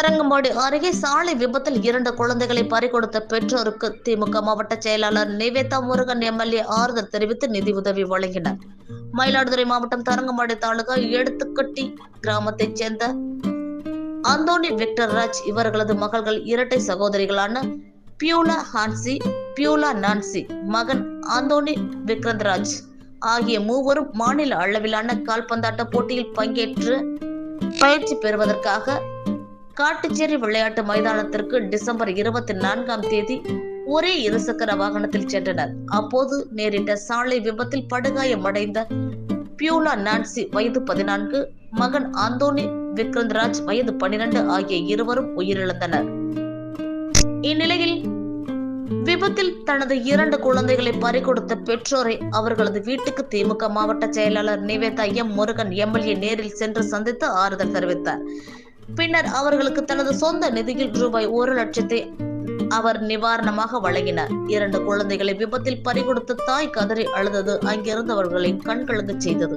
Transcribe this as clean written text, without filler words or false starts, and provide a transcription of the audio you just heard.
தரங்கம்பாடி அருகே சாலை விபத்தில் 2 குழந்தைகளை பறிகொடுத்த பெற்றோருக்கு திமுக மாவட்ட செயலாளர் நிவேதா முருகன் எம்எல்ஏ ஆறுதல் தெரிவித்து நிதி உதவி வழங்கினார். மயிலாடுதுறை மாவட்டம் தரங்கம்பாடி தாலுகா எடுத்துக்கட்டி கிராமத்தைச் சேர்ந்த அந்தோணி விக்டர் ராஜ் இவர்களது மகள்கள் இரட்டை சகோதரிகளான பியூலா நான்சி, மகன் அந்தோணி விக்ரந்த்ராஜ் ஆகிய மூவரும் மாநில அளவிலான கால்பந்தாட்ட போட்டியில் பங்கேற்று பயிற்சி பெறுவதற்காக காட்டுச்சேரி விளையாட்டு மைதானத்திற்கு டிசம்பர் 24ஆம் தேதி ஒரே இருசக்கர வாகனத்தில் சென்றனர். அப்போது நேரிட்ட சாலை விபத்தில் படுகாயமடைந்த பியூலா நான்சி வயது 14, மகன் அந்தோணி விக்ரந்த்ராஜ் வயது 12 ஆகிய இருவரும் உயிரிழந்தனர். இந்நிலையில் விபத்தில் தனது 2 குழந்தைகளை பறிகொடுத்த பெற்றோரை அவர்களது வீட்டுக்கு திமுக மாவட்ட செயலாளர் நிவேதா முருகன் எம்எல்ஏ நேரில் சென்று சந்தித்து ஆறுதல் தெரிவித்தார். பின்னர் அவர்களுக்கு தனது சொந்த நிதியில் ரூபாய் 1 லட்சத்தை அவர் நிவாரணமாக வழங்கினார். 2 குழந்தைகளை விபத்தில் பறிகொடுத்த தாய் கதறி அழுதது அங்கிருந்தவர்களை கண்கலங்க செய்தது.